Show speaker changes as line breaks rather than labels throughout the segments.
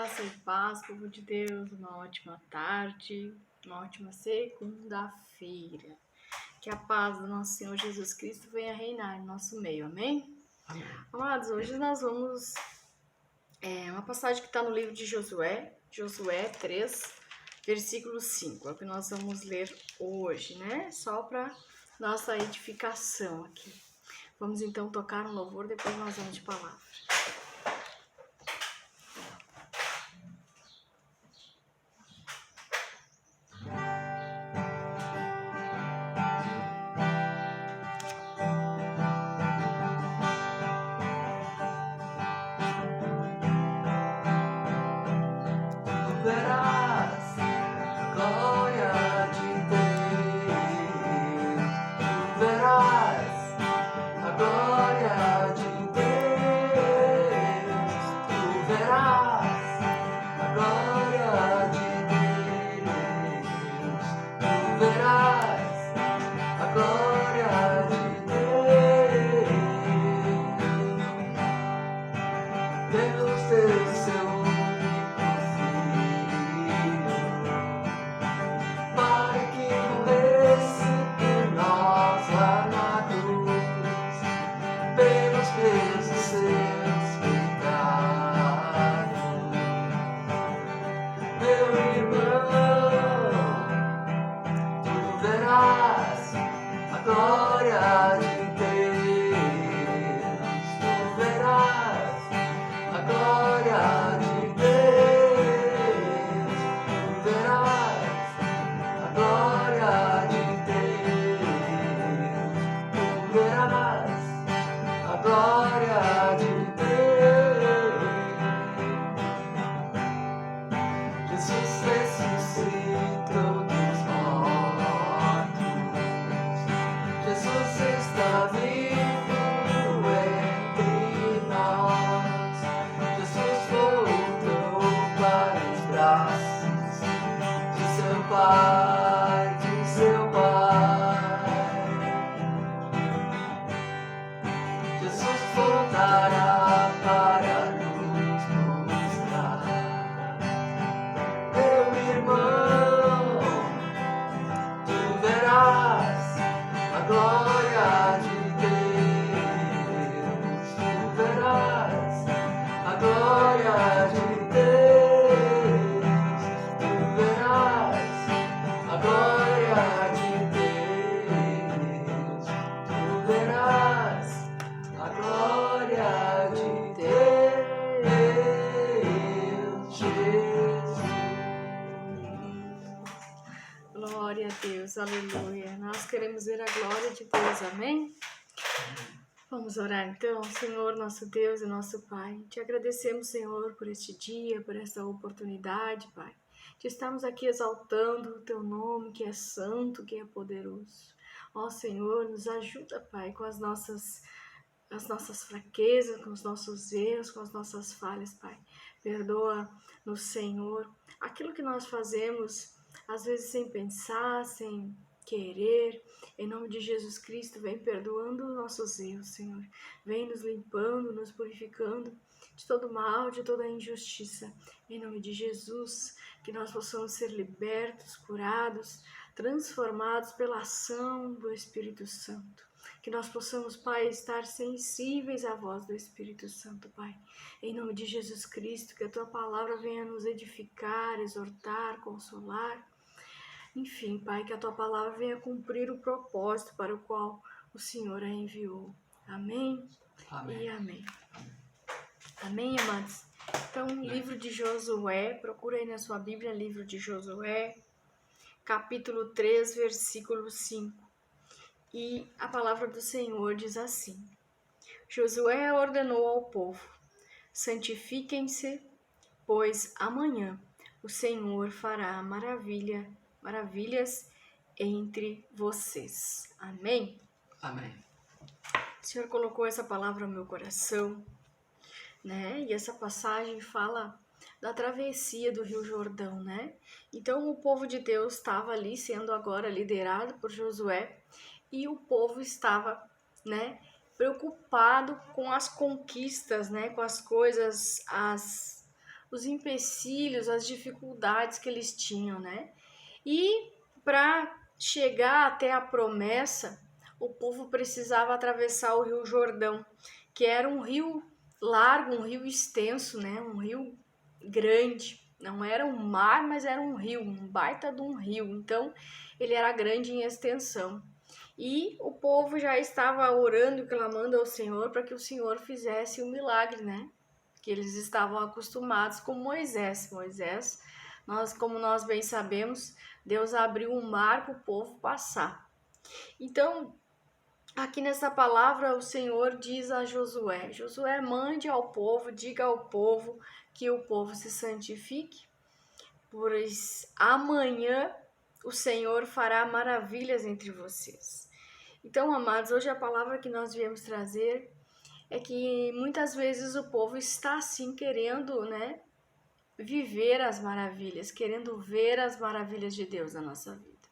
Graça e paz, povo de Deus, uma ótima tarde, uma ótima segunda-feira. Que a paz do nosso Senhor Jesus Cristo venha reinar em nosso meio, amém?
Amém.
Amados, hoje nós vamos... uma passagem que está no livro de Josué 3, versículo 5, é o que nós vamos ler hoje, né? Só para nossa edificação aqui. Vamos então tocar um louvor, depois nós vamos de palavra.
Verás a glória de Deus. Tu verás a glória de Deus. Tu verás a glória de Deus. Tu verás a glória de Deus. Deus deu seu único Filho para que morresse por nós lá na cruz, pelos meus e seus pecados. Meu irmão, tu verás a glória de Deus. Tu verás a glória de Deus. Tu verás a glória de Deus. Tu verás a glória de Deus. Jesus ressuscitou dos mortos. Jesus está vivo entre nós. Jesus voltou para os braços de seu Pai, de seu Pai. Jesus voltará para nos mostrar. Meu irmão, tu verás a glória de Deus. Tu verás a glória de Deus. Tu verás a glória de Deus. Tu verás a glória de Deus, Jesus.
Glória a Deus, aleluia. Nós queremos ver a glória de Deus, amém? Vamos orar então. Senhor, nosso Deus e nosso Pai, te agradecemos, Senhor, por este dia, por esta oportunidade, Pai, de estarmos aqui exaltando o teu nome, que é santo, que é poderoso. Ó Senhor, nos ajuda, Pai, com as nossas fraquezas, com os nossos erros, com as nossas falhas, Pai. Perdoa-nos, Senhor, aquilo que nós fazemos, às vezes sem pensar, sem querer. Em nome de Jesus Cristo, vem perdoando os nossos erros, Senhor. Vem nos limpando, nos purificando de todo mal, de toda injustiça. Em nome de Jesus, que nós possamos ser libertos, curados, transformados pela ação do Espírito Santo. Que nós possamos, Pai, estar sensíveis à voz do Espírito Santo, Pai. Em nome de Jesus Cristo, que a Tua palavra venha nos edificar, exortar, consolar. Enfim, Pai, que a Tua palavra venha cumprir o propósito para o qual o Senhor a enviou. Amém?
Amém.
E amém. Amém, amados? Então, livro de Josué, procura aí na sua Bíblia, livro de Josué, capítulo 3, versículo 5. E a palavra do Senhor diz assim: Josué ordenou ao povo: santifiquem-se, pois amanhã o Senhor fará maravilhas entre vocês. Amém?
Amém.
O Senhor colocou essa palavra no meu coração, né? E essa passagem fala da travessia do Rio Jordão, né? Então o povo de Deus estava ali sendo agora liderado por Josué e o povo estava, né, preocupado com as conquistas, né, com as coisas, os empecilhos, as dificuldades que eles tinham, né? E para chegar até a promessa, o povo precisava atravessar o Rio Jordão, que era um rio largo, um rio extenso, né? Um rio grande. Não era um mar, mas era um rio, um baita de um rio. Então, ele era grande em extensão. E o povo já estava orando e clamando ao Senhor para que o Senhor fizesse um milagre, né? Que eles estavam acostumados com Moisés. Moisés, como nós bem sabemos, Deus abriu um mar para o povo passar. Então, aqui nessa palavra, o Senhor diz a Josué: Josué, mande ao povo, diga ao povo que o povo se santifique, pois amanhã o Senhor fará maravilhas entre vocês. Então, amados, hoje a palavra que nós viemos trazer é que muitas vezes o povo está assim querendo, né, viver as maravilhas, querendo ver as maravilhas de Deus na nossa vida.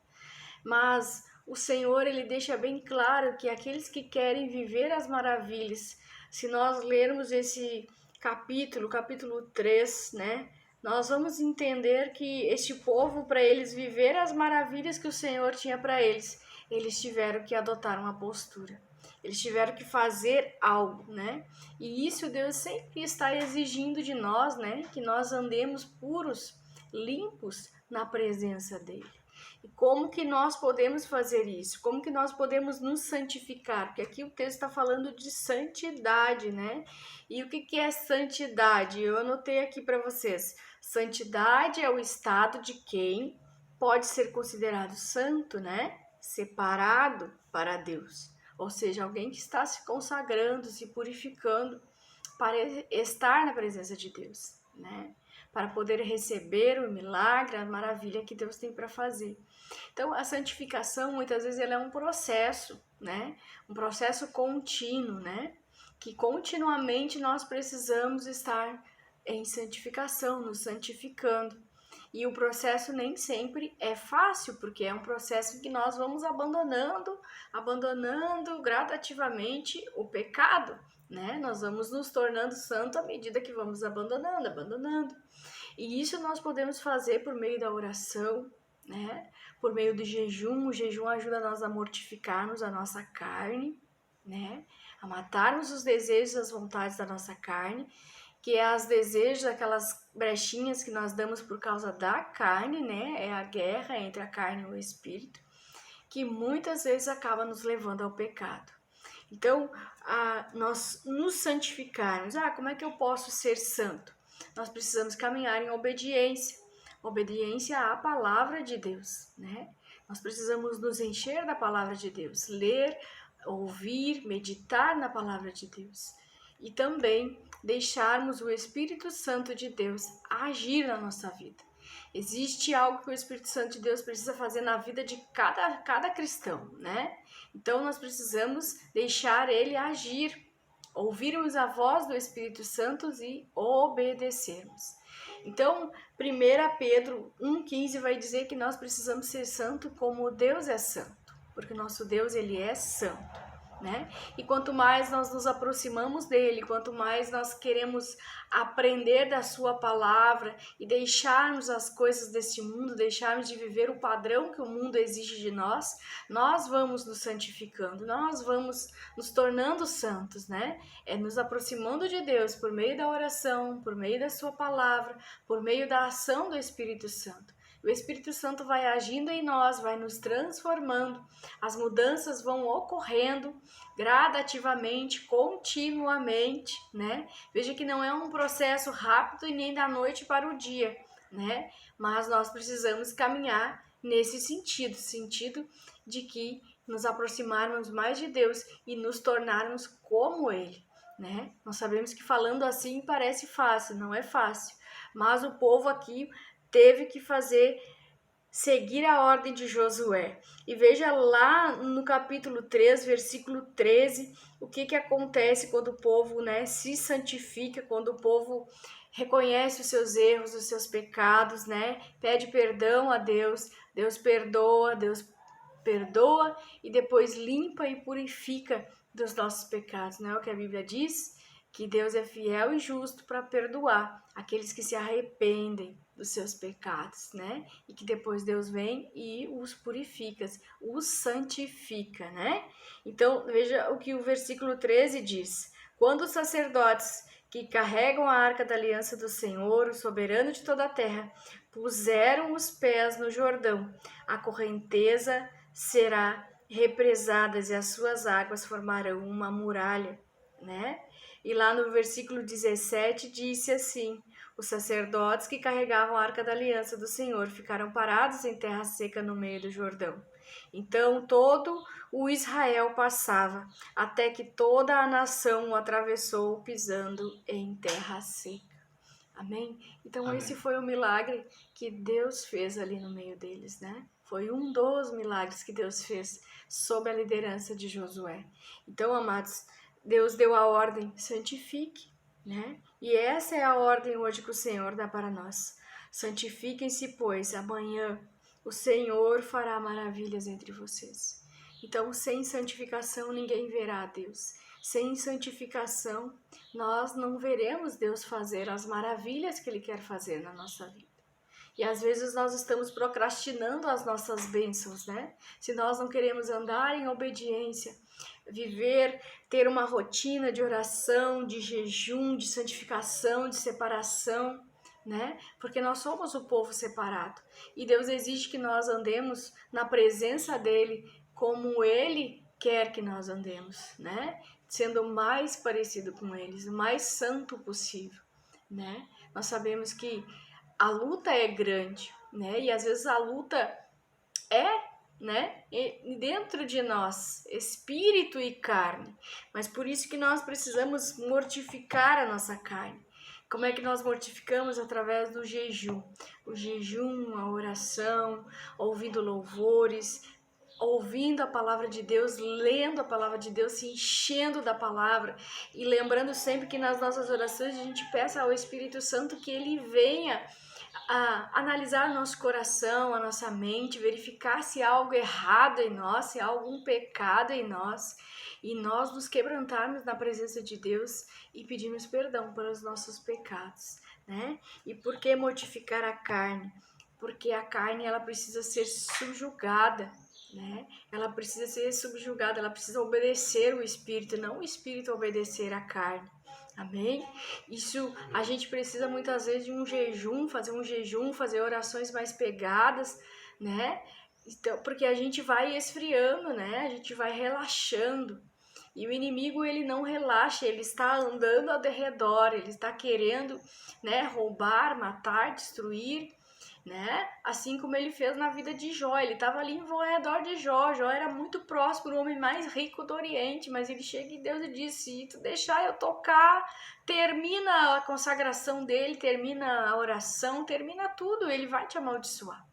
Mas o Senhor, ele deixa bem claro que aqueles que querem viver as maravilhas, se nós lermos esse capítulo 3, né, nós vamos entender que este povo, para eles viver as maravilhas que o Senhor tinha para eles tiveram que adotar uma postura. Eles tiveram que fazer algo, né? E isso Deus sempre está exigindo de nós, né? Que nós andemos puros, limpos na presença dele. E como que nós podemos fazer isso? Como que nós podemos nos santificar? Porque aqui o texto está falando de santidade, né? E o que é santidade? Eu anotei aqui para vocês. Santidade é o estado de quem pode ser considerado santo, né? Separado para Deus. Ou seja, alguém que está se consagrando, se purificando para estar na presença de Deus, né? Para poder receber o milagre, a maravilha que Deus tem para fazer. Então, a santificação, muitas vezes, ela é um processo, né? Um processo contínuo, né? Que continuamente nós precisamos estar em santificação, nos santificando. E o processo nem sempre é fácil, porque é um processo que nós vamos abandonando gradativamente o pecado, né? Nós vamos nos tornando santo à medida que vamos abandonando. E isso nós podemos fazer por meio da oração, né? Por meio do jejum. O jejum ajuda nós a mortificarmos a nossa carne, né? A matarmos os desejos e as vontades da nossa carne, que é os desejos, aquelas brechinhas que nós damos por causa da carne, né? É a guerra entre a carne e o espírito, que muitas vezes acaba nos levando ao pecado. Então, nós nos santificarmos. Como é que eu posso ser santo? Nós precisamos caminhar em obediência à palavra de Deus, né? Nós precisamos nos encher da palavra de Deus, ler, ouvir, meditar na palavra de Deus. E também deixarmos o Espírito Santo de Deus agir na nossa vida. Existe algo que o Espírito Santo de Deus precisa fazer na vida de cada cristão, né? Então, nós precisamos deixar ele agir, ouvirmos a voz do Espírito Santo e obedecermos. Então, 1 Pedro 1,15 vai dizer que nós precisamos ser santo como Deus é santo, porque o nosso Deus, ele é santo, né? E quanto mais nós nos aproximamos dele, quanto mais nós queremos aprender da sua palavra e deixarmos as coisas deste mundo, deixarmos de viver o padrão que o mundo exige de nós, nós vamos nos santificando, nós vamos nos tornando santos, né? É nos aproximando de Deus por meio da oração, por meio da sua palavra, por meio da ação do Espírito Santo. O Espírito Santo vai agindo em nós, vai nos transformando, as mudanças vão ocorrendo gradativamente, continuamente, né? Veja que não é um processo rápido e nem da noite para o dia, né? Mas nós precisamos caminhar nesse sentido de que nos aproximarmos mais de Deus e nos tornarmos como Ele, né? Nós sabemos que falando assim parece fácil, não é fácil, mas o povo aqui teve que seguir a ordem de Josué. E veja lá no capítulo 3, versículo 13, o que acontece quando o povo, né, se santifica, quando o povo reconhece os seus erros, os seus pecados, né, pede perdão a Deus, Deus perdoa e depois limpa e purifica dos nossos pecados, né? O que a Bíblia diz, que Deus é fiel e justo para perdoar aqueles que se arrependem dos seus pecados, né? E que depois Deus vem e os purifica, os santifica, né? Então, veja o que o versículo 13 diz. Quando os sacerdotes que carregam a arca da aliança do Senhor, o soberano de toda a terra, puseram os pés no Jordão, a correnteza será represada e as suas águas formarão uma muralha, né? E lá no versículo 17 disse assim: os sacerdotes que carregavam a arca da aliança do Senhor ficaram parados em terra seca no meio do Jordão. Então todo o Israel passava, até que toda a nação o atravessou pisando em terra seca. Amém? Então
Amém.
Esse foi o milagre que Deus fez ali no meio deles, né? Foi um dos milagres que Deus fez sob a liderança de Josué. Então, amados, Deus deu a ordem, santifique, né? E essa é a ordem hoje que o Senhor dá para nós. Santifiquem-se, pois amanhã o Senhor fará maravilhas entre vocês. Então, sem santificação, ninguém verá a Deus. Sem santificação, nós não veremos Deus fazer as maravilhas que Ele quer fazer na nossa vida. E às vezes nós estamos procrastinando as nossas bênçãos, né? Se nós não queremos andar em obediência, viver, ter uma rotina de oração, de jejum, de santificação, de separação, né? Porque nós somos o povo separado. E Deus exige que nós andemos na presença dEle como Ele quer que nós andemos, né? Sendo o mais parecido com eles, o mais santo possível, né? Nós sabemos que a luta é grande, né? E às vezes a luta é, né, dentro de nós, espírito e carne. Mas por isso que nós precisamos mortificar a nossa carne. Como é que nós mortificamos? Através do jejum. O jejum, a oração, ouvindo louvores, ouvindo a palavra de Deus, lendo a palavra de Deus, se enchendo da palavra e lembrando sempre que nas nossas orações a gente peça ao Espírito Santo que ele venha a analisar nosso coração, a nossa mente, verificar se há algo errado em nós, se há algum pecado em nós, e nós nos quebrantarmos na presença de Deus e pedirmos perdão pelos nossos pecados, né? E por que mortificar a carne? Porque a carne ela precisa ser subjugada, né? Ela precisa ser subjugada, ela precisa obedecer o Espírito, não o Espírito obedecer a carne. Amém? Isso a gente precisa muitas vezes de um jejum, fazer orações mais pegadas, né? Então, porque a gente vai esfriando, né? A gente vai relaxando. E o inimigo, ele não relaxa, ele está andando ao redor, ele está querendo, né, roubar, matar, destruir, né? Assim como ele fez na vida de Jó, ele estava ali ao redor de Jó. Jó era muito próximo, o homem mais rico do Oriente, mas ele chega em Deus e diz: se tu deixar eu tocar, termina a consagração dele, termina a oração, termina tudo, ele vai te amaldiçoar.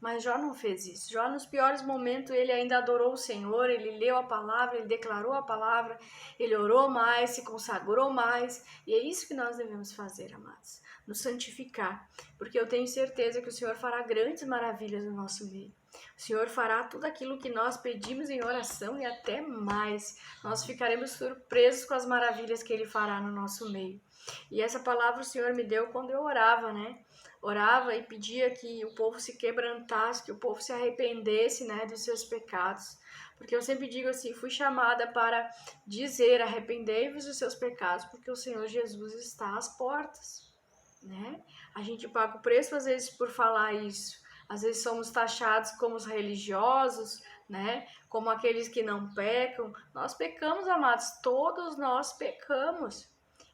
Mas Jó não fez isso. Jó, nos piores momentos, ele ainda adorou o Senhor, ele leu a palavra, ele declarou a palavra, ele orou mais, se consagrou mais. E é isso que nós devemos fazer, amados, nos santificar. Porque eu tenho certeza que o Senhor fará grandes maravilhas no nosso meio. O Senhor fará tudo aquilo que nós pedimos em oração e até mais. Nós ficaremos surpresos com as maravilhas que Ele fará no nosso meio. E essa palavra o Senhor me deu quando eu orava, né? Orava e pedia que o povo se quebrantasse, que o povo se arrependesse, né, dos seus pecados. Porque eu sempre digo assim, fui chamada para dizer: arrependei-vos dos seus pecados, porque o Senhor Jesus está às portas, né? A gente paga o preço às vezes por falar isso. Às vezes somos taxados como os religiosos, né? Como aqueles que não pecam. Nós pecamos, amados, todos nós pecamos.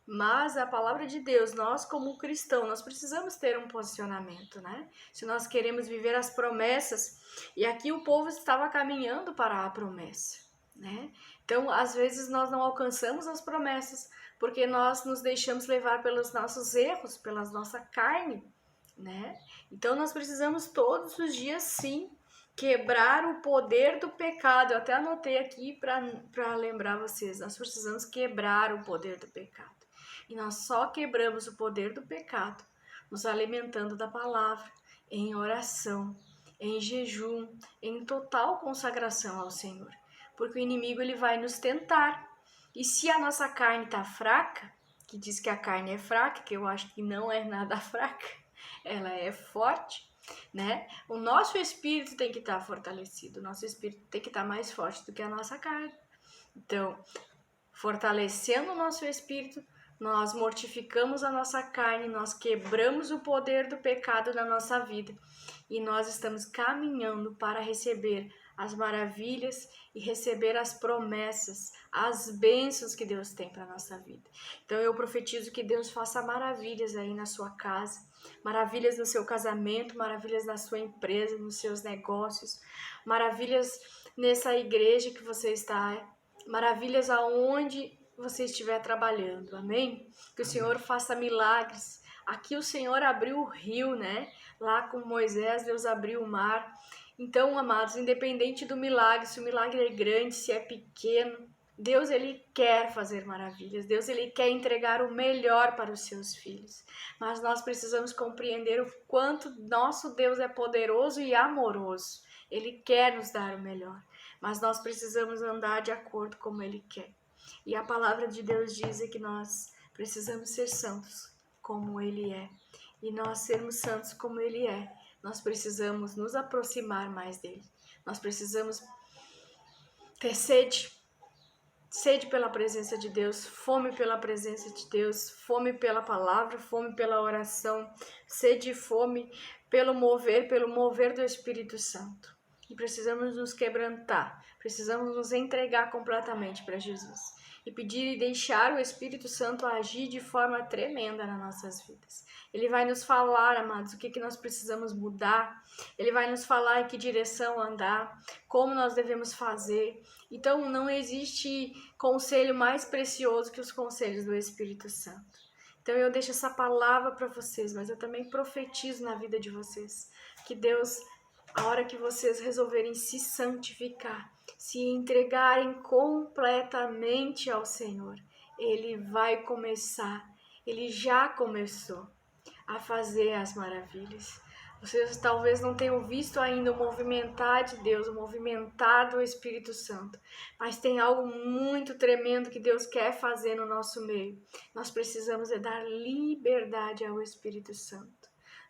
Mas a palavra de Deus, nós como cristãos, nós precisamos ter um posicionamento, né? Se nós queremos viver as promessas, e aqui o povo estava caminhando para a promessa, né? Então, às vezes nós não alcançamos as promessas, porque nós nos deixamos levar pelos nossos erros, pela nossa carne, né? Então, nós precisamos todos os dias, sim, quebrar o poder do pecado. Eu até anotei aqui para lembrar vocês, nós precisamos quebrar o poder do pecado. E nós só quebramos o poder do pecado nos alimentando da palavra, em oração, em jejum, em total consagração ao Senhor. Porque o inimigo ele vai nos tentar. E se a nossa carne está fraca, que diz que a carne é fraca, que eu acho que não é nada fraca, ela é forte, né? O nosso espírito tem que estar fortalecido, o nosso espírito tem que estar mais forte do que a nossa carne. Então, fortalecendo o nosso espírito, nós mortificamos a nossa carne, nós quebramos o poder do pecado na nossa vida e nós estamos caminhando para receber as maravilhas e receber as promessas, as bênçãos que Deus tem para a nossa vida. Então eu profetizo que Deus faça maravilhas aí na sua casa, maravilhas no seu casamento, maravilhas na sua empresa, nos seus negócios, maravilhas nessa igreja que você está, maravilhas aonde você estiver trabalhando, amém? Que o Senhor faça milagres. Aqui o Senhor abriu o rio, né? Lá com Moisés, Deus abriu o mar. Então, amados, independente do milagre, se o milagre é grande, se é pequeno, Deus, Ele quer fazer maravilhas. Deus, Ele quer entregar o melhor para os seus filhos. Mas nós precisamos compreender o quanto nosso Deus é poderoso e amoroso. Ele quer nos dar o melhor. Mas nós precisamos andar de acordo como Ele quer. E a palavra de Deus diz que nós precisamos ser santos como Ele é. E nós sermos santos como Ele é, nós precisamos nos aproximar mais dEle. Nós precisamos ter sede pela presença de Deus, fome pela presença de Deus, fome pela palavra, fome pela oração, sede e fome pelo mover do Espírito Santo. E precisamos nos quebrantar, precisamos nos entregar completamente para Jesus e pedir e deixar o Espírito Santo agir de forma tremenda nas nossas vidas. Ele vai nos falar, amados, o que nós precisamos mudar, Ele vai nos falar em que direção andar, como nós devemos fazer. Então não existe conselho mais precioso que os conselhos do Espírito Santo. Então eu deixo essa palavra para vocês, mas eu também profetizo na vida de vocês, que Deus, a hora que vocês resolverem se santificar, se entregarem completamente ao Senhor, Ele vai começar, Ele já começou a fazer as maravilhas. Vocês talvez não tenham visto ainda o movimentar de Deus, o movimentar do Espírito Santo, mas tem algo muito tremendo que Deus quer fazer no nosso meio. Nós precisamos dar liberdade ao Espírito Santo,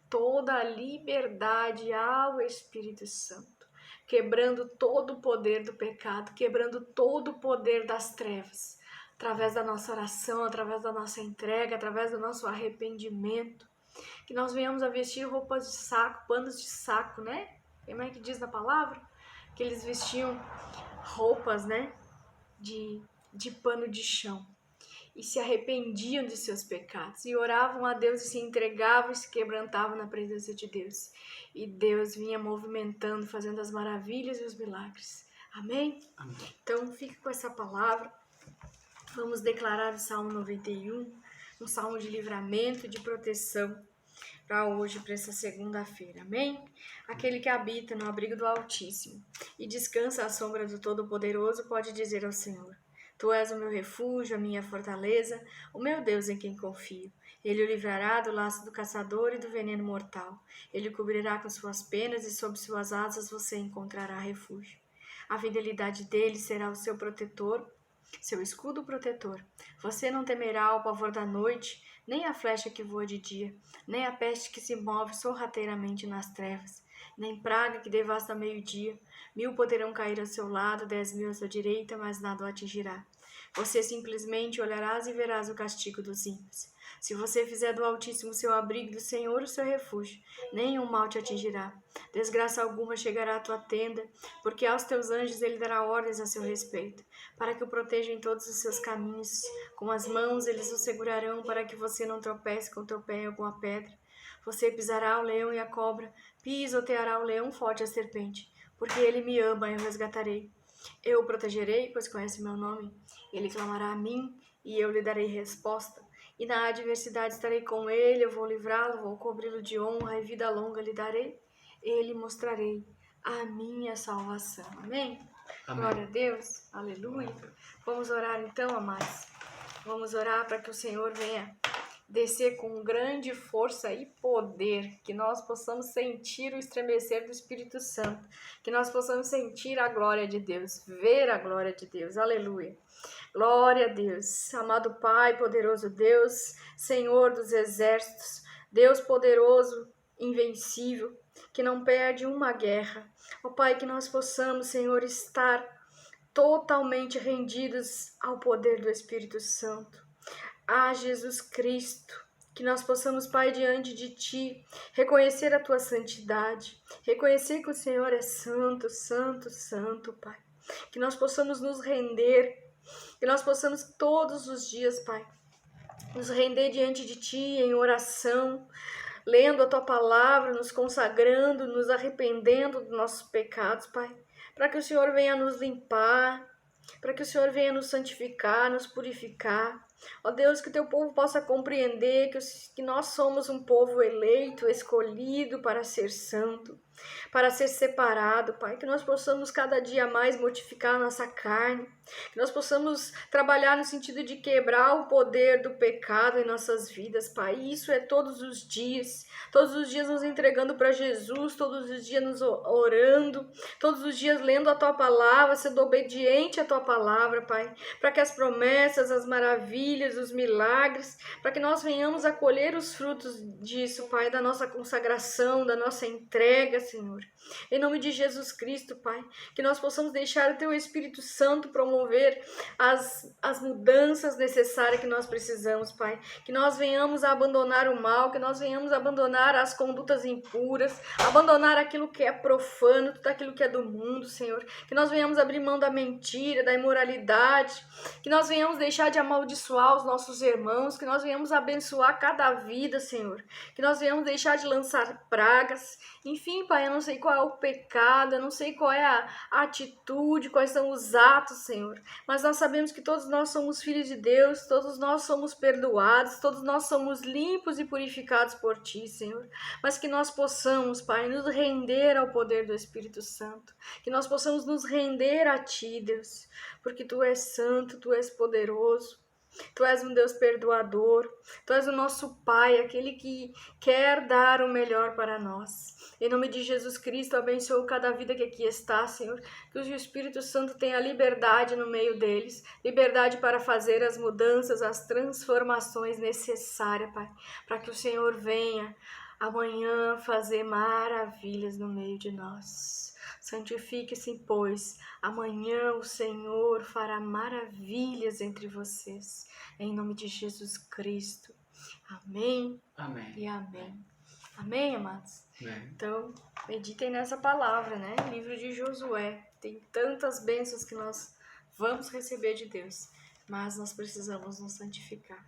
toda a liberdade ao Espírito Santo, quebrando todo o poder do pecado, quebrando todo o poder das trevas, através da nossa oração, através da nossa entrega, através do nosso arrependimento, que nós venhamos a vestir roupas de saco, panos de saco, né? Como é que diz na palavra? Que eles vestiam roupas, né? De pano de chão. E se arrependiam de seus pecados. E oravam a Deus e se entregavam e se quebrantavam na presença de Deus. E Deus vinha movimentando, fazendo as maravilhas e os milagres. Amém?
Amém.
Então fique com essa palavra. Vamos declarar o Salmo 91, um salmo de livramento e de proteção para hoje, para essa segunda-feira, amém? Aquele que habita no abrigo do Altíssimo e descansa à sombra do Todo-Poderoso pode dizer ao Senhor: Tu és o meu refúgio, a minha fortaleza, o meu Deus em quem confio. Ele o livrará do laço do caçador e do veneno mortal. Ele o cobrirá com suas penas e sob suas asas você encontrará refúgio. A fidelidade dele será o seu protetor, seu escudo protetor. Você não temerá o pavor da noite, nem a flecha que voa de dia, nem a peste que se move sorrateiramente nas trevas, nem praga que devasta meio-dia. 1000 poderão cair ao seu lado, 10.000 à sua direita, mas nada o atingirá. Você simplesmente olharás e verás o castigo dos ímpios. Se você fizer do Altíssimo seu abrigo, do Senhor o seu refúgio, nenhum mal te atingirá. Desgraça alguma chegará à tua tenda, porque aos teus anjos ele dará ordens a seu respeito, para que o protejam em todos os seus caminhos. Com as mãos eles o segurarão, para que você não tropece com teu pé em alguma pedra. Você pisará o leão e a cobra, pisoteará o leão forte e a serpente, porque ele me ama e eu resgatarei. Eu o protegerei, pois conhece meu nome. Ele clamará a mim, e eu lhe darei resposta. E na adversidade estarei com ele, eu vou livrá-lo, vou cobri-lo de honra, e vida longa lhe darei. Ele mostrarei a minha salvação. Amém?
Amém.
Glória a Deus. Aleluia. Vamos orar então, amados. Vamos orar para que o Senhor venha descer com grande força e poder, que nós possamos sentir o estremecer do Espírito Santo, que nós possamos sentir a glória de Deus, ver a glória de Deus, aleluia. Glória a Deus, amado Pai, poderoso Deus, Senhor dos exércitos, Deus poderoso, invencível, que não perde uma guerra. Ó Pai, que nós possamos, Senhor, estar totalmente rendidos ao poder do Espírito Santo. Jesus Cristo, que nós possamos, Pai, diante de Ti, reconhecer a Tua santidade, reconhecer que o Senhor é santo, santo, santo, Pai. Que nós possamos nos render, que nós possamos todos os dias, Pai, nos render diante de Ti em oração, lendo a Tua palavra, nos consagrando, nos arrependendo dos nossos pecados, Pai, para que o Senhor venha nos limpar, para que o Senhor venha nos santificar, nos purificar. Ó Deus, que o Teu povo possa compreender que nós somos um povo eleito, escolhido para ser santo, para ser separado, Pai, que nós possamos cada dia mais mortificar a nossa carne, que nós possamos trabalhar no sentido de quebrar o poder do pecado em nossas vidas, Pai, e isso é todos os dias nos entregando para Jesus, todos os dias nos orando, todos os dias lendo a Tua palavra, sendo obediente à Tua palavra, Pai, para que as promessas, as maravilhas, os milagres, para que nós venhamos a colher os frutos disso, Pai, da nossa consagração, da nossa entrega, Senhor. Em nome de Jesus Cristo, Pai, que nós possamos deixar o Teu Espírito Santo promover as mudanças necessárias que nós precisamos, Pai. Que nós venhamos a abandonar o mal, que nós venhamos a abandonar as condutas impuras, abandonar aquilo que é profano, tudo aquilo que é do mundo, Senhor. Que nós venhamos abrir mão da mentira, da imoralidade, que nós venhamos deixar de amaldiçoar os nossos irmãos, que nós venhamos abençoar cada vida, Senhor. Que nós venhamos deixar de lançar pragas. Enfim, Pai, eu não sei qual é o pecado, eu não sei qual é a atitude, quais são os atos, Senhor, mas nós sabemos que todos nós somos filhos de Deus, todos nós somos perdoados, todos nós somos limpos e purificados por Ti, Senhor, mas que nós possamos, Pai, nos render ao poder do Espírito Santo, que nós possamos nos render a Ti, Deus, porque Tu és santo, Tu és poderoso, Tu és um Deus perdoador, Tu és o nosso Pai, aquele que quer dar o melhor para nós. Em nome de Jesus Cristo, abençoa cada vida que aqui está, Senhor, que o Espírito Santo tenha liberdade no meio deles, liberdade para fazer as mudanças, as transformações necessárias, Pai, para que o Senhor venha amanhã fazer maravilhas no meio de nós. Santifique-se, pois, amanhã o Senhor fará maravilhas entre vocês. Em nome de Jesus Cristo. Amém.
Amém.
E amém. Amém, amados?
Amém.
Então, meditem nessa palavra, né? Livro de Josué. Tem tantas bênçãos que nós vamos receber de Deus, mas nós precisamos nos santificar.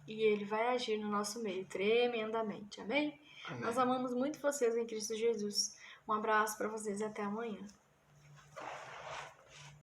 E Ele vai agir no nosso meio tremendamente. Amém?
Amém.
Nós amamos muito vocês em Cristo Jesus. Um abraço para vocês e até amanhã.